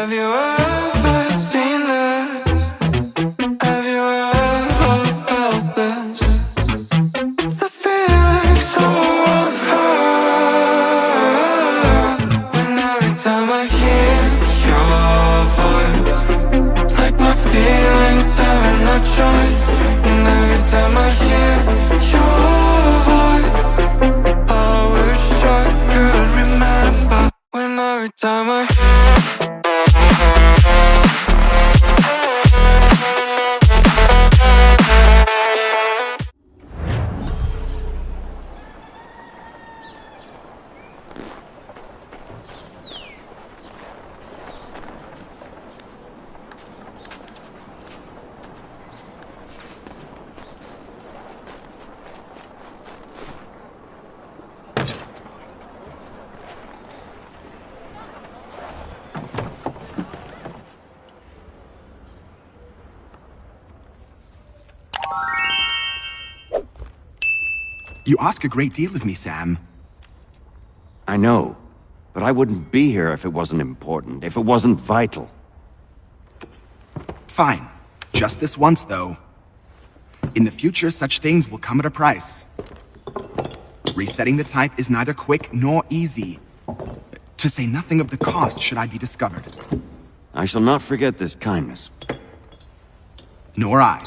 Have you ever seen this? Have you ever felt this? It's a feeling so unheard. When every time I hear your voice, like my feelings having no choice. And every time I hear your voice, I wish I could remember. When every time I You ask a great deal of me, Sam. I know, but I wouldn't be here if it wasn't important, if it wasn't vital. Fine. Just this once, though. In the future, such things will come at a price. Resetting the type is neither quick nor easy. To say nothing of the cost should I be discovered. I shall not forget this kindness. Nor I.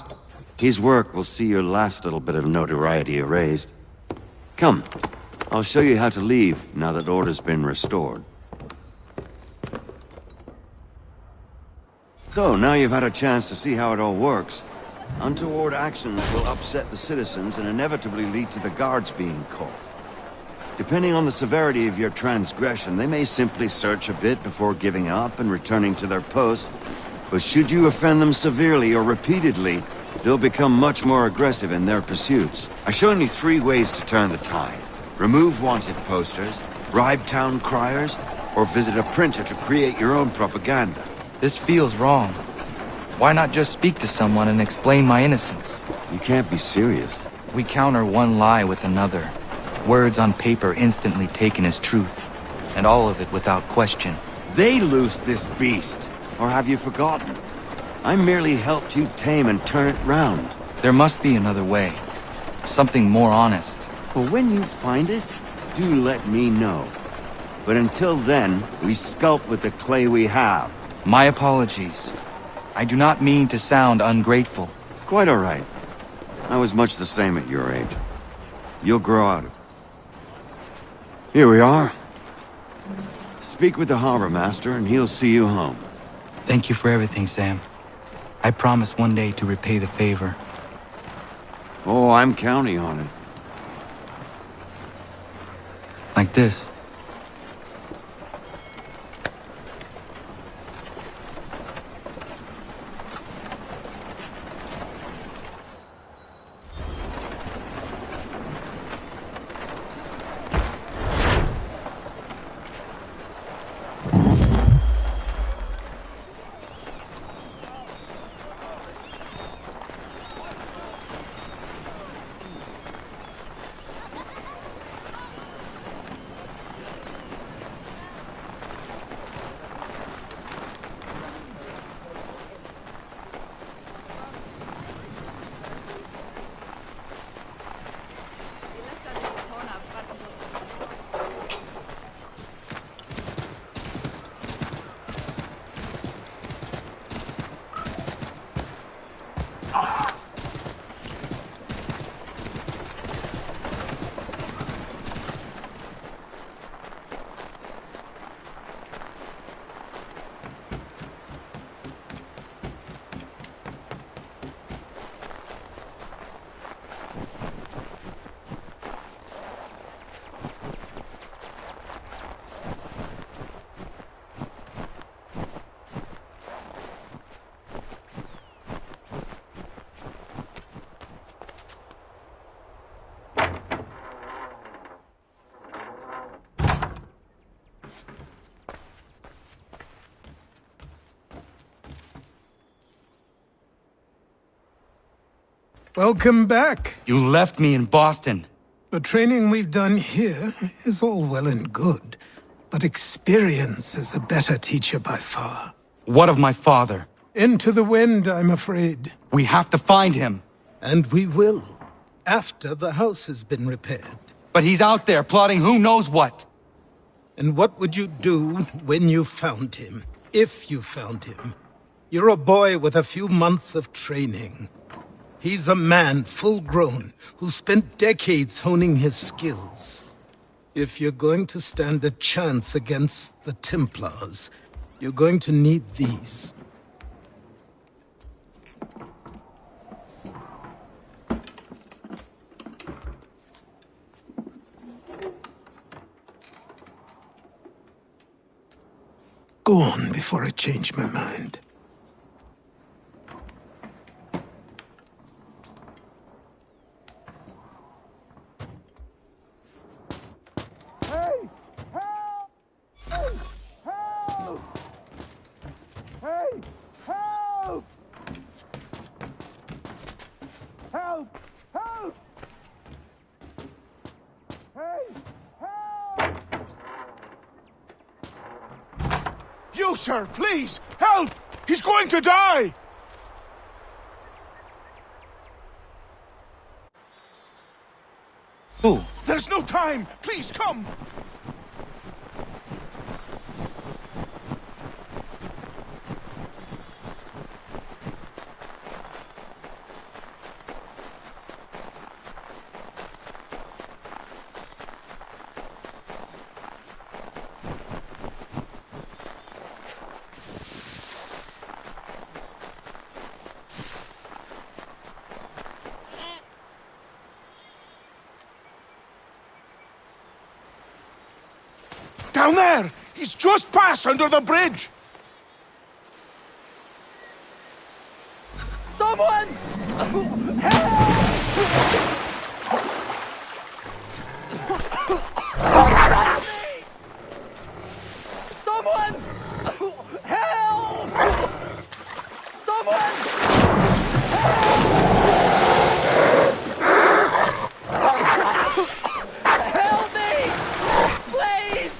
His work will see your last little bit of notoriety erased. Come, I'll show you how to leave now that order's been restored. So, now you've had a chance to see how it all works. Untoward actions will upset the citizens and inevitably lead to the guards being called. Depending on the severity of your transgression, they may simply search a bit before giving up and returning to their posts. But should you offend them severely or repeatedly, they'll become much more aggressive in their pursuits. I've shown you 3 ways to turn the tide. Remove wanted posters, bribe town criers, or visit a printer to create your own propaganda. This feels wrong. Why not just speak to someone and explain my innocence? You can't be serious. We counter one lie with another. Words on paper instantly taken as truth. And all of it without question. They loose this beast. Or have you forgotten? I merely helped you tame and turn it round. There must be another way. Something more honest. Well, when you find it, do let me know. But until then, we sculpt with the clay we have. My apologies. I do not mean to sound ungrateful. Quite all right. I was much the same at your age. You'll grow out of it. Here we are. Speak with the harbor master and he'll see you home. Thank you for everything, Sam. I promise one day to repay the favor. Oh, I'm counting on it. Like this. Welcome back. You left me in Boston. The training we've done here is all well and good, but experience is a better teacher by far. What of my father? Into the wind, I'm afraid. We have to find him. And we will, after the house has been repaired. But he's out there plotting who knows what. And what would you do when you found him? If you found him? You're a boy with a few months of training. He's a man, full-grown, who spent decades honing his skills. If you're going to stand a chance against the Templars, you're going to need these. Go on before I change my mind. You, sir, please! Help! He's going to die! Who? There's no time! Please, come! Down there! He's just passed under the bridge! Someone! Help me! Someone! Help! Someone! Help me! Please!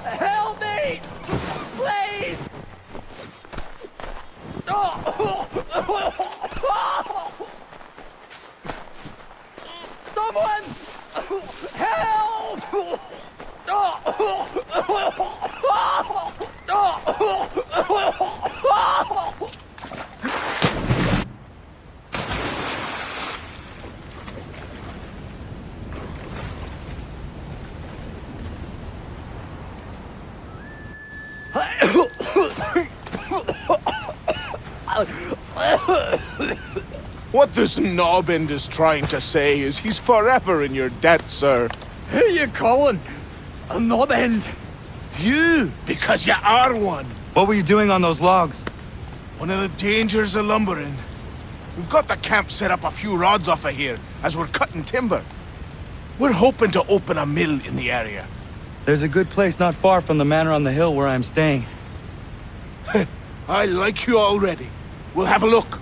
Help me! Please! Someone! Help! What this knobbend is trying to say is he's forever in your debt, sir. Who you calling? A knob end? You, because you are one. What were you doing on those logs? One of the dangers of lumbering. We've got the camp set up a few rods off of here, as we're cutting timber. We're hoping to open a mill in the area. There's a good place not far from the manor on the hill where I'm staying. I like you already. We'll have a look.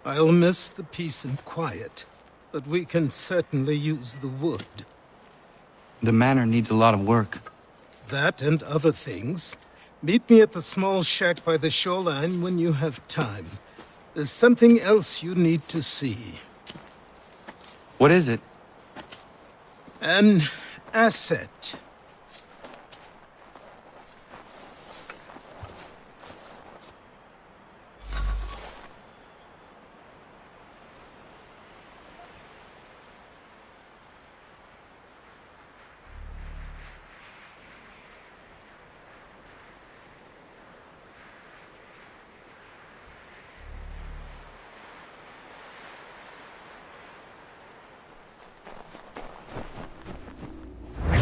I'll miss the peace and quiet, but we can certainly use the wood. The manor needs a lot of work. That and other things. Meet me at the small shack by the shoreline when you have time. There's something else you need to see. What is it? An asset.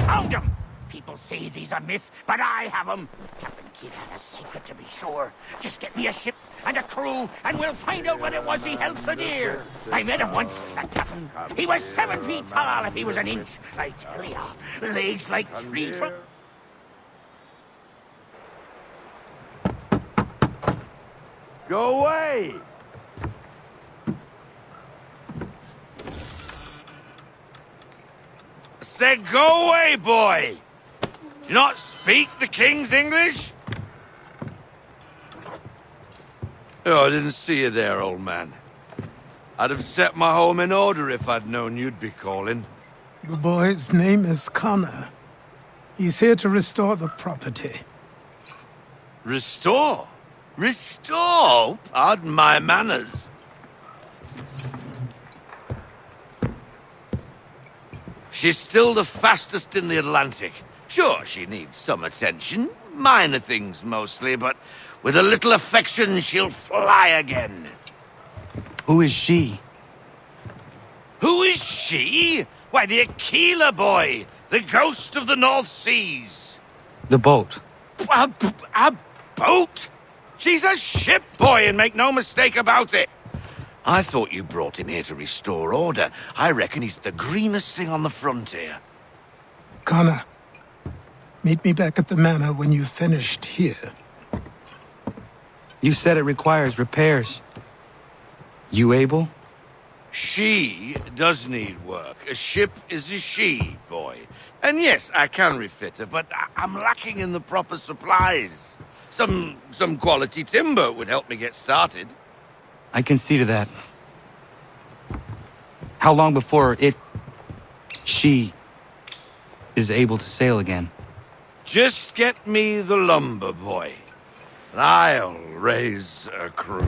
Found him! People say these are myth, but I have them. Captain Kidd had a secret, to be sure. Just get me a ship and a crew, and we'll find out what it was he held so dear. I met him once, that captain. He was 7 feet tall if he was an inch. I tell ya, legs like tree trunks. Go away! I said go away, boy! Do you not speak the King's English? Oh, I didn't see you there, old man. I'd have set my home in order if I'd known you'd be calling. The boy's name is Connor. He's here to restore the property. Restore? Restore? Pardon my manners. She's still the fastest in the Atlantic. Sure, she needs some attention. Minor things mostly, but with a little affection, she'll fly again. Who is she? Who is she? Why, the Aquila boy, the ghost of the North Seas. The boat. A boat? She's a ship, boy, and make no mistake about it. I thought you brought him here to restore order. I reckon he's the greenest thing on the frontier. Connor, meet me back at the manor when you've finished here. You said it requires repairs. You able? She does need work. A ship is a she, boy. And yes, I can refit her, but I'm lacking in the proper supplies. Some quality timber would help me get started. I can see to that. How long before she is able to sail again? Just get me the lumber, boy, and I'll raise a crew.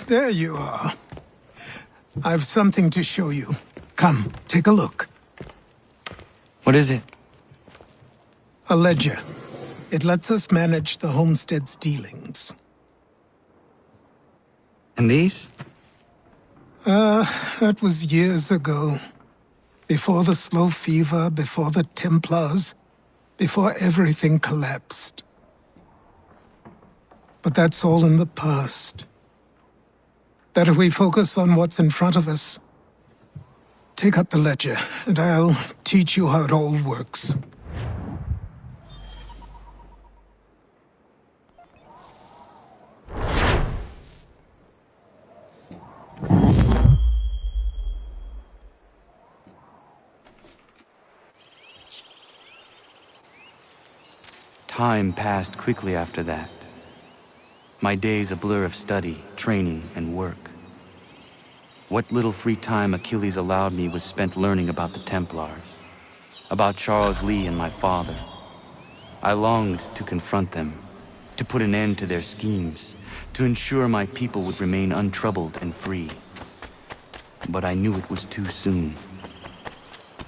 There you are. I've something to show you. Come, take a look. What is it? A ledger. It lets us manage the homestead's dealings. And these? That was years ago. Before the slow fever, before the Templars, before everything collapsed. But that's all in the past. Better we focus on what's in front of us. Take up the ledger, and I'll teach you how it all works. Time passed quickly after that. My days a blur of study, training, and work. What little free time Achilles allowed me was spent learning about the Templars, about Charles Lee and my father. I longed to confront them, to put an end to their schemes, to ensure my people would remain untroubled and free. But I knew it was too soon,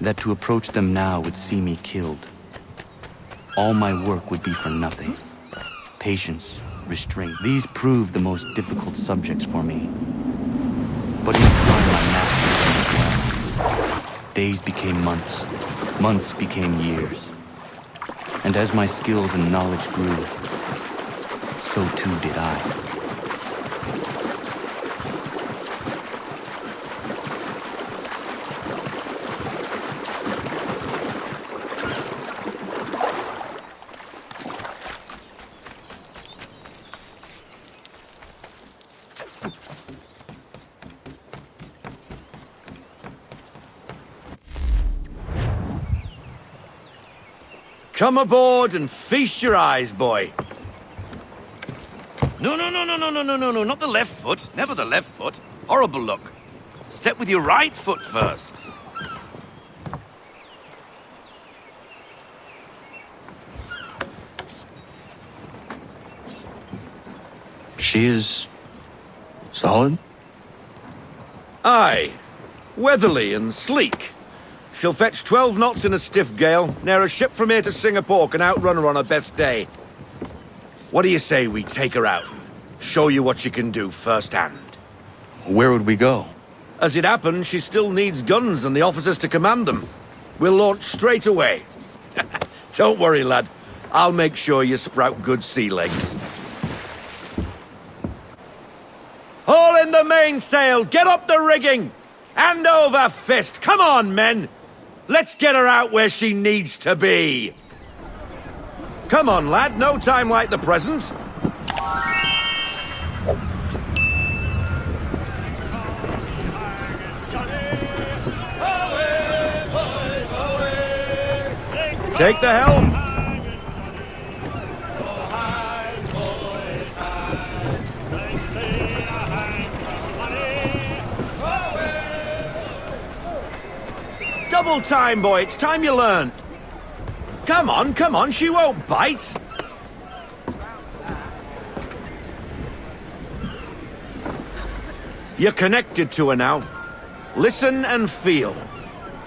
that to approach them now would see me killed. All my work would be for nothing. Patience, restraint. These proved the most difficult subjects for me. But in time I mastered them as well. Days became months. Months became years. And as my skills and knowledge grew, so too did I. Come aboard and feast your eyes, boy. No, not the left foot. Never the left foot. Horrible look. Step with your right foot first. She is... solid? Aye. Weatherly and sleek. She'll fetch 12 knots in a stiff gale, near a ship from here to Singapore can outrun her on her best day. What do you say we take her out? Show you what she can do firsthand. Where would we go? As it happens, she still needs guns and the officers to command them. We'll launch straight away. Don't worry, lad. I'll make sure you sprout good sea legs. Haul in the mainsail! Get up the rigging! Hand over fist! Come on, men! Let's get her out where she needs to be! Come on, lad. No time like the present. Take the helm! Double time, boy. It's time you learned. Come on, she won't bite. You're connected to her now. Listen and feel.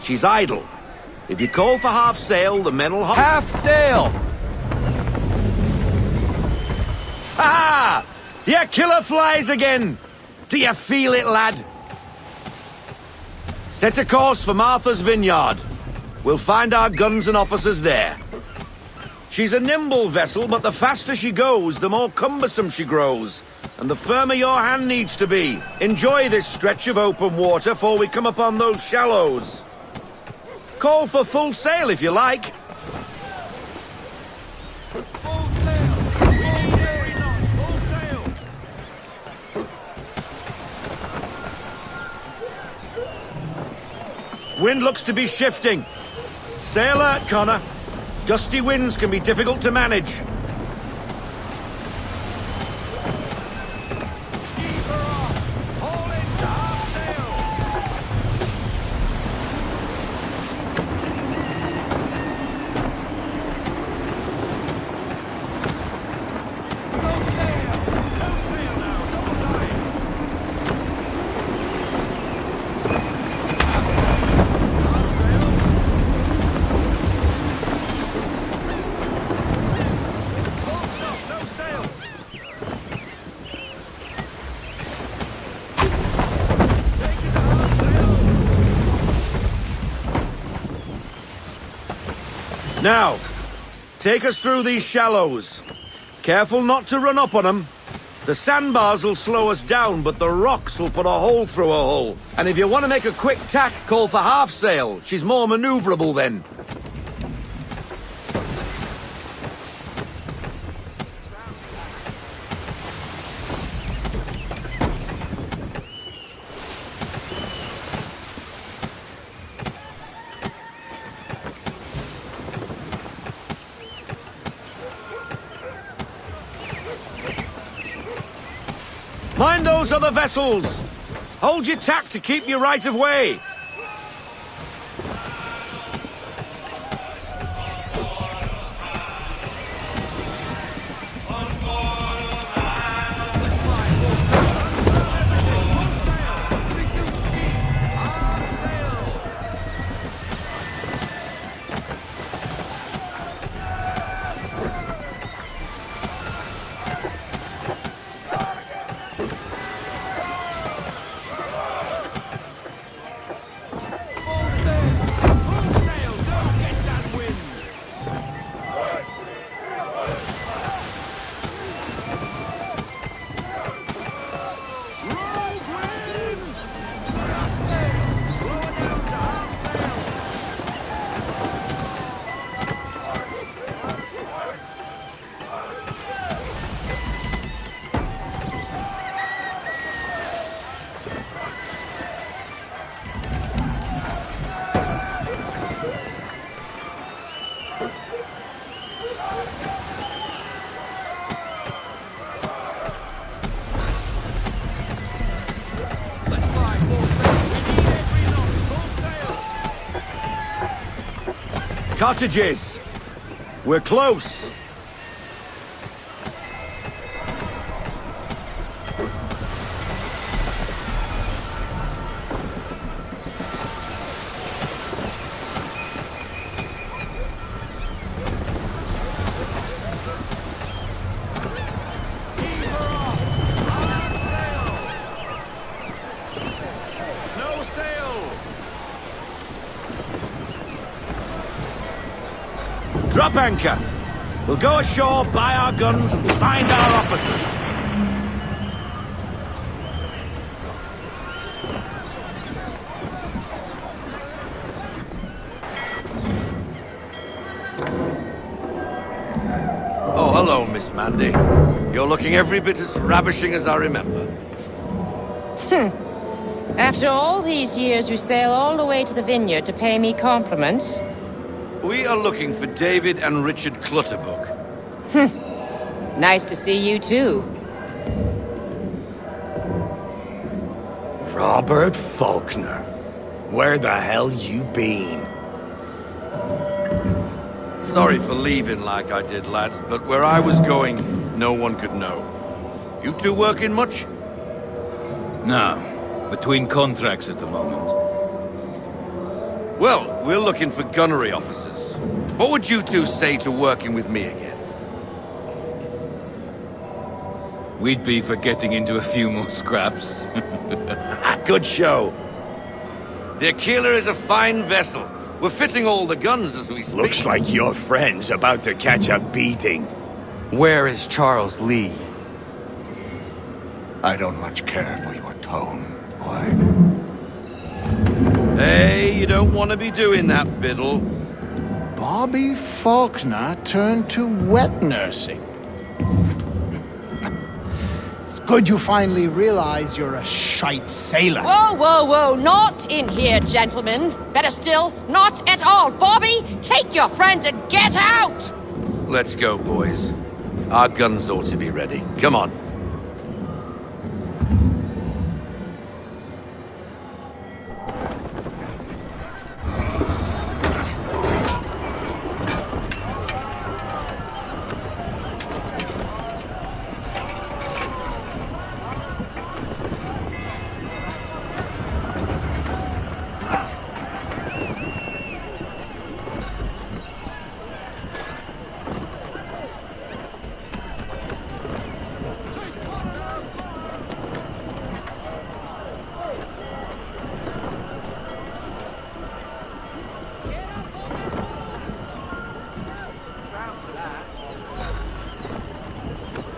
She's idle. If you call for half sail, the men will... Half sail! Ha! Your killer flies again! Do you feel it, lad? Set a course for Martha's Vineyard. We'll find our guns and officers there. She's a nimble vessel, but the faster she goes, the more cumbersome she grows. And the firmer your hand needs to be. Enjoy this stretch of open water before we come upon those shallows. Call for full sail if you like. Full sail! Full sail! Wind looks to be shifting. Stay alert, Connor. Gusty winds can be difficult to manage. Now, take us through these shallows. Careful not to run up on them. The sandbars will slow us down, but the rocks will put a hole through her hull. And if you want to make a quick tack, call for half sail. She's more maneuverable then. Mind those other vessels! Hold your tack to keep your right of way! Cottages! We're close! Drop anchor. We'll go ashore, buy our guns, and find our officers. Oh, hello, Miss Mandy. You're looking every bit as ravishing as I remember. After all these years, you sail all the way to the vineyard to pay me compliments? We are looking for David and Richard Clutterbuck. Nice to see you, too. Robert Faulkner. Where the hell you been? Sorry for leaving like I did, lads, but where I was going, no one could know. You two working much? No. Between contracts at the moment. Well, we're looking for gunnery officers. What would you two say to working with me again? We'd be for getting into a few more scraps. Good show. The Aquila is a fine vessel. We're fitting all the guns as we speak. Looks like your friend's about to catch a beating. Where is Charles Lee? I don't much care for your tone, boy. Hey, you don't want to be doing that, Biddle. Bobby Faulkner turned to wet nursing. It's good you finally realize you're a shite sailor. Whoa, whoa, whoa, not in here, gentlemen. Better still, not at all. Bobby, take your friends and get out! Let's go, boys. Our guns ought to be ready. Come on.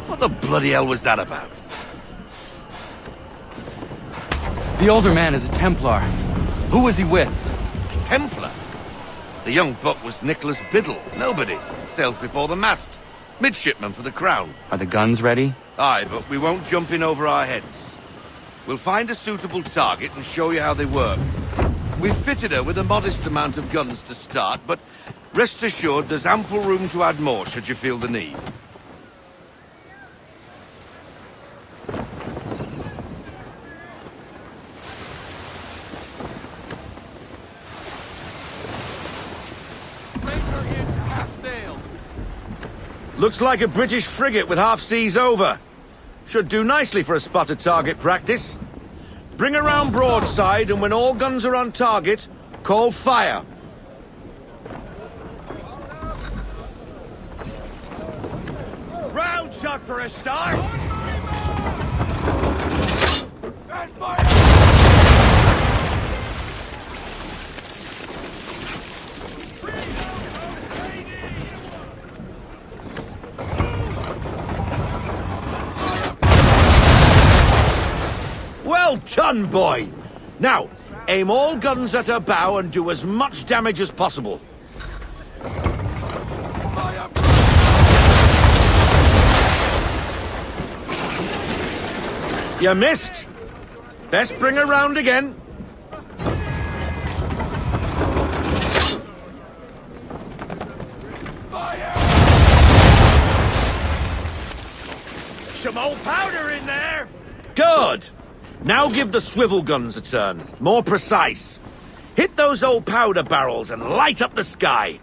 What the bloody hell was that about? The older man is a Templar. Who was he with? Templar? The young buck was Nicholas Biddle. Nobody. Sails before the mast. Midshipman for the Crown. Are the guns ready? Aye, but we won't jump in over our heads. We'll find a suitable target and show you how they work. We've fitted her with a modest amount of guns to start, but rest assured there's ample room to add more should you feel the need. Looks like a British frigate with half seas over. Should do nicely for a spotted target practice. Bring around broadside, and when all guns are on target, call fire. Round shot for a start! And fire! Well done, boy! Now, aim all guns at her bow and do as much damage as possible. You missed. Best bring her round again. Some old powder in there! Good! Now give the swivel guns a turn. More precise. Hit those old powder barrels and light up the sky.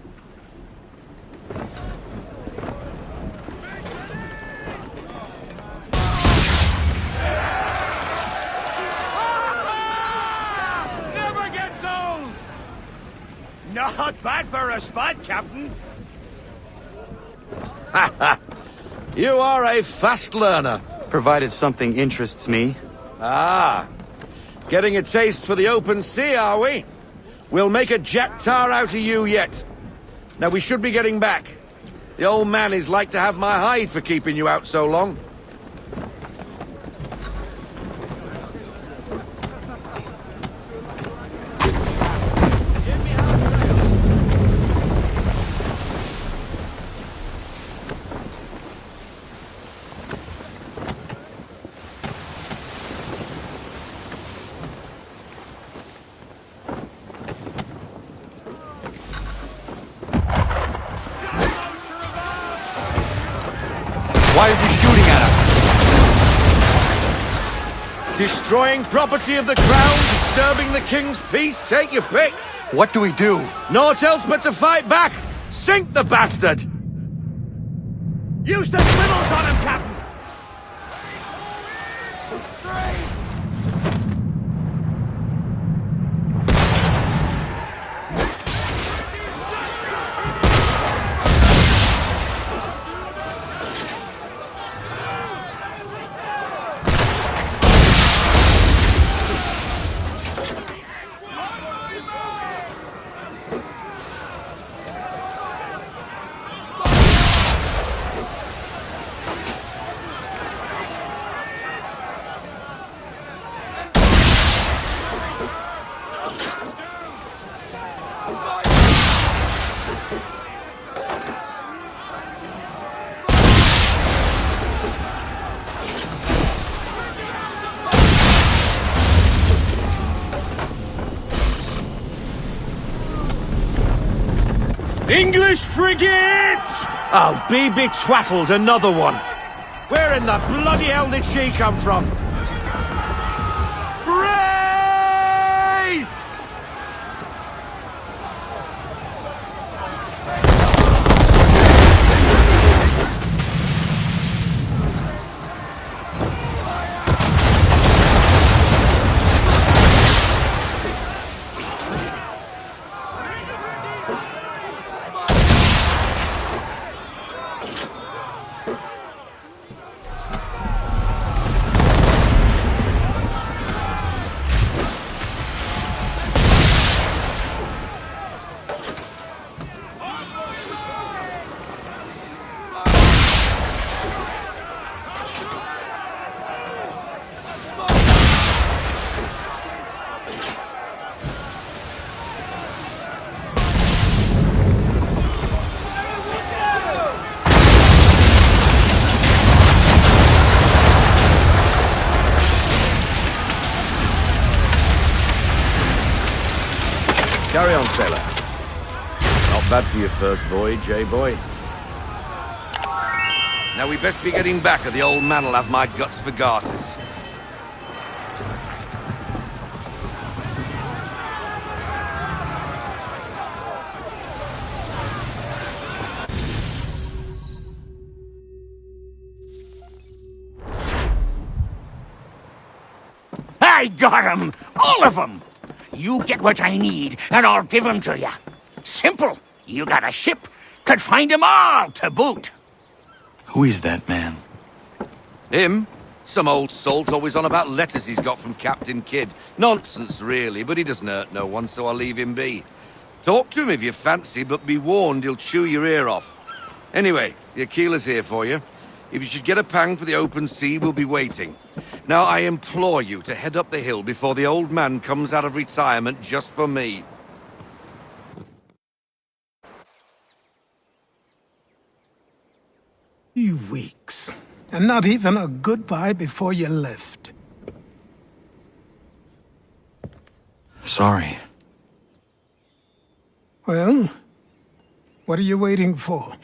Never gets old! Not bad for a spot, Captain. You are a fast learner. Provided something interests me. Ah, getting a taste for the open sea, are we? We'll make a jack tar out of you yet. Now we should be getting back. The old man is like to have my hide for keeping you out so long. Why is he shooting at us? Destroying property of the crown, disturbing the king's peace, take your pick. What do we do? Naught else but to fight back. Sink the bastard! Use the swivels on him, Captain! English frigate! I'll be betwattled, another one. Where in the bloody hell did she come from? Brace! Carry on, sailor. Not bad for your first voyage, eh, boy? Now we best be getting back, or the old man'll have my guts for garters. I got 'em! All of 'em! You get what I need, and I'll give 'em to you. Simple. You got a ship, could find 'em all to boot. Who is that man? Him? Some old salt always on about letters he's got from Captain Kidd. Nonsense, really, but he doesn't hurt no one, so I'll leave him be. Talk to him if you fancy, but be warned he'll chew your ear off. Anyway, the Aquila's here for you. If you should get a pang for the open sea, we'll be waiting. Now, I implore you to head up the hill before the old man comes out of retirement just for me. 3 weeks. And not even a goodbye before you left. Sorry. Well, what are you waiting for?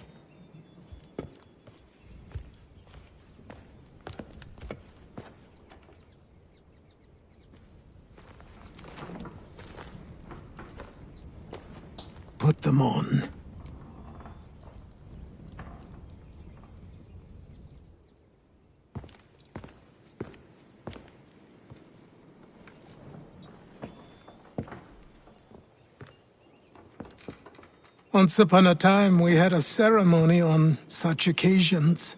Put them on. Once upon a time, we had a ceremony on such occasions.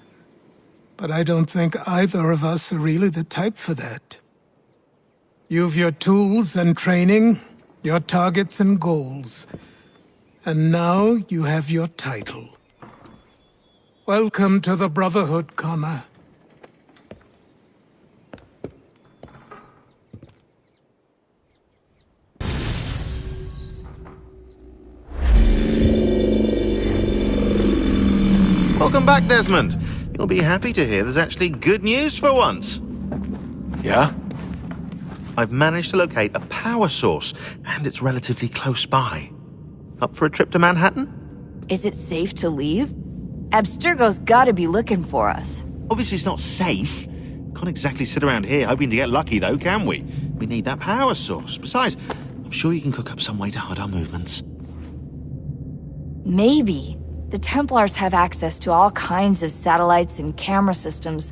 But I don't think either of us are really the type for that. You've your tools and training, your targets and goals. And now you have your title. Welcome to the Brotherhood, Connor. Welcome back, Desmond. You'll be happy to hear there's actually good news for once. Yeah? I've managed to locate a power source, and it's relatively close by. Up for a trip to Manhattan? Is it safe to leave? Abstergo's gotta be looking for us. Obviously it's not safe. Can't exactly sit around here hoping to get lucky, though, can we? We need that power source. Besides, I'm sure you can cook up some way to hide our movements. Maybe. The Templars have access to all kinds of satellites and camera systems.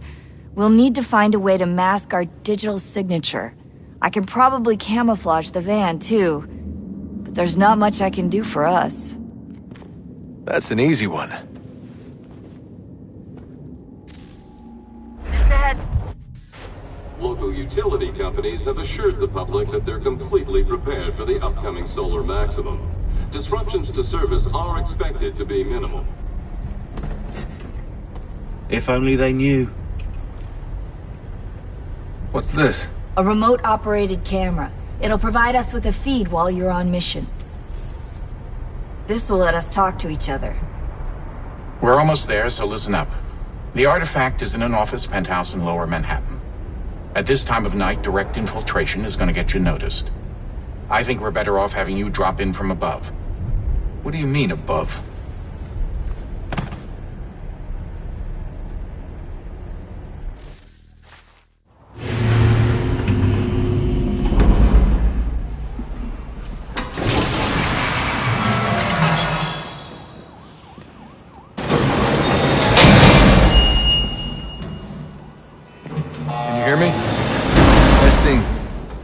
We'll need to find a way to mask our digital signature. I can probably camouflage the van, too. But there's not much I can do for us. That's an easy one. Local utility companies have assured the public that they're completely prepared for the upcoming solar maximum. Disruptions to service are expected to be minimal. If only they knew. What's this? A remote-operated camera. It'll provide us with a feed while you're on mission. This will let us talk to each other. We're almost there, so listen up. The artifact is in an office penthouse in Lower Manhattan. At this time of night, direct infiltration is going to get you noticed. I think we're better off having you drop in from above. What do you mean, above? Can you hear me?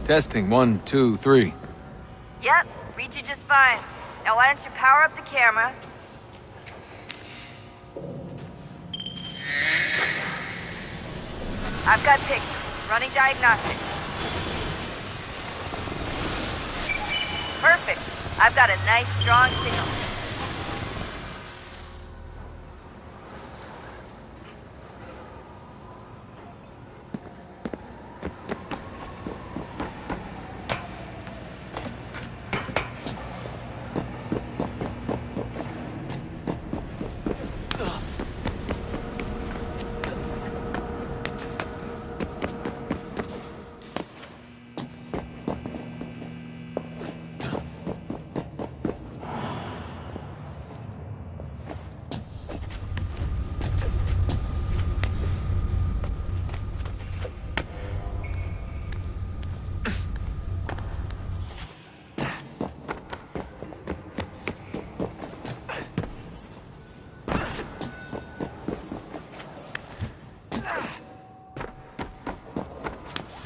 Testing. 1, 2, 3. Yep, read you just fine. Now why don't you power up the camera? I've got pictures. Running diagnostics. Perfect. I've got a nice, strong signal.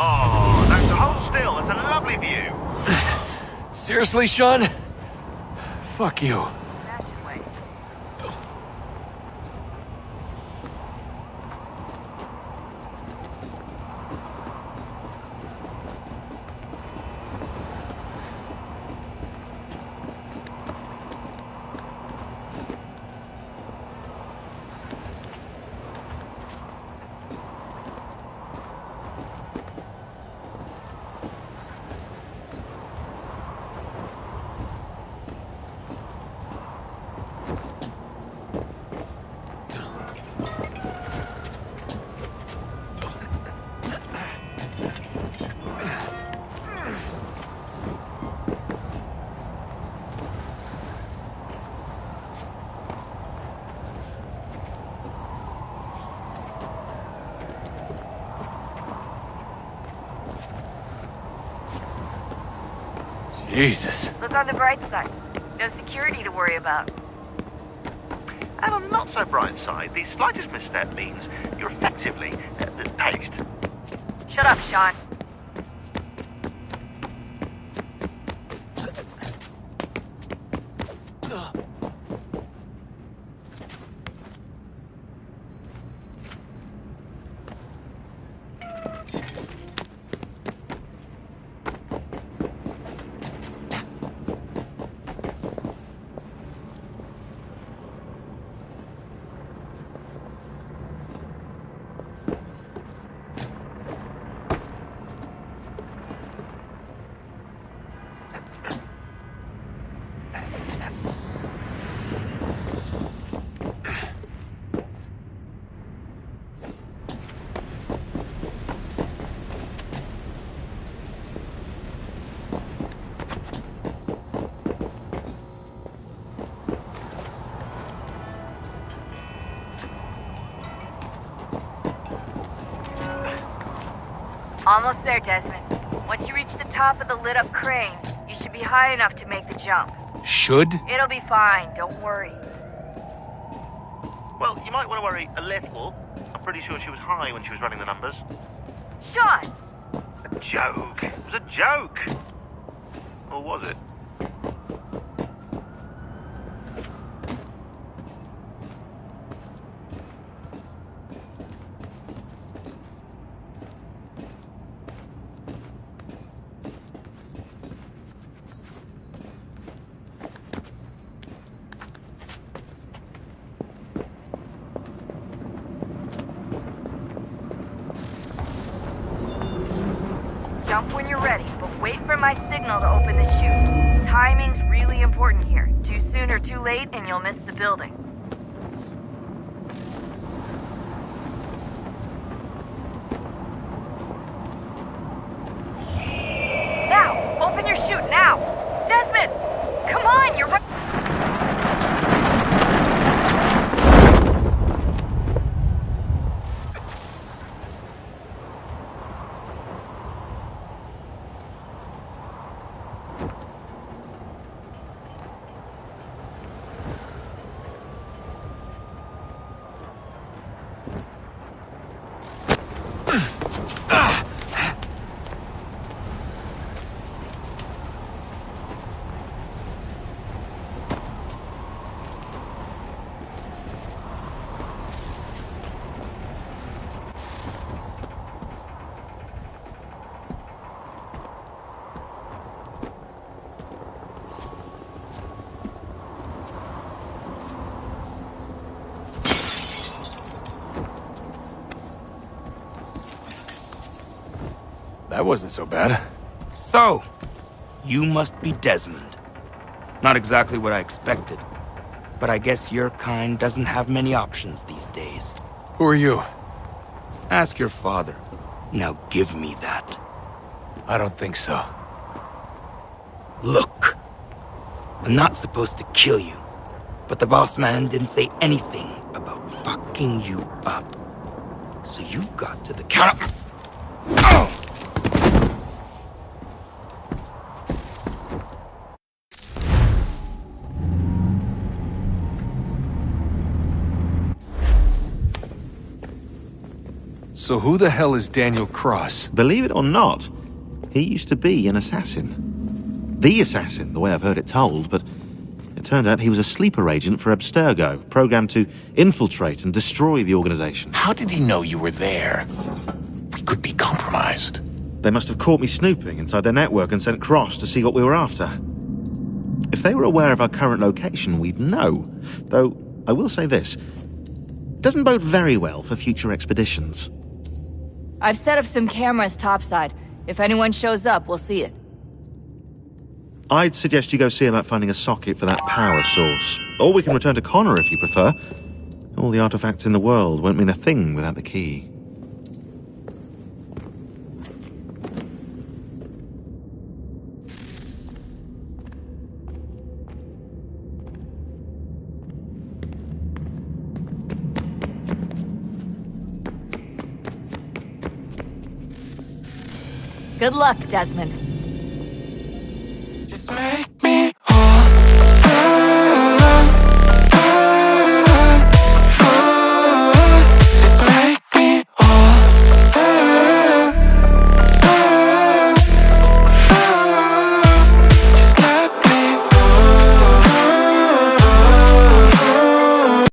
Oh, that's hold still. It's a lovely view. Seriously, Sean? Fuck you. Jesus. Look on the bright side. No security to worry about. And on the not so bright side, the slightest misstep means you're effectively paced. Shut up, Sean. Almost there, Desmond. Once you reach the top of the lit-up crane, you should be high enough to make the jump. Should? It'll be fine, don't worry. Well, you might want to worry a little. I'm pretty sure she was high when she was running the numbers. Sean! A joke. It was a joke. Or was it? Jump when you're ready, but wait for my signal to open the chute. Timing's really important here. Too soon or too late, and you'll miss the building. Now! Open your chute, now! Desmond! Come on, you're... That wasn't so bad. So, you must be Desmond. Not exactly what I expected, but I guess your kind doesn't have many options these days. Who are you? Ask your father. Now give me that. I don't think so. Look, I'm not supposed to kill you, but the boss man didn't say anything about fucking you up. So you got to the counter. Oh! So who the hell is Daniel Cross? Believe it or not, he used to be an assassin. The assassin, the way I've heard it told, but it turned out he was a sleeper agent for Abstergo, programmed to infiltrate and destroy the organization. How did he know you were there? We could be compromised. They must have caught me snooping inside their network and sent Cross to see what we were after. If they were aware of our current location, we'd know. Though, I will say this. Doesn't bode very well for future expeditions. I've set up some cameras topside. If anyone shows up, we'll see it. I'd suggest you go see about finding a socket for that power source. Or we can return to Connor if you prefer. All the artifacts in the world won't mean a thing without the key. Good luck, Desmond.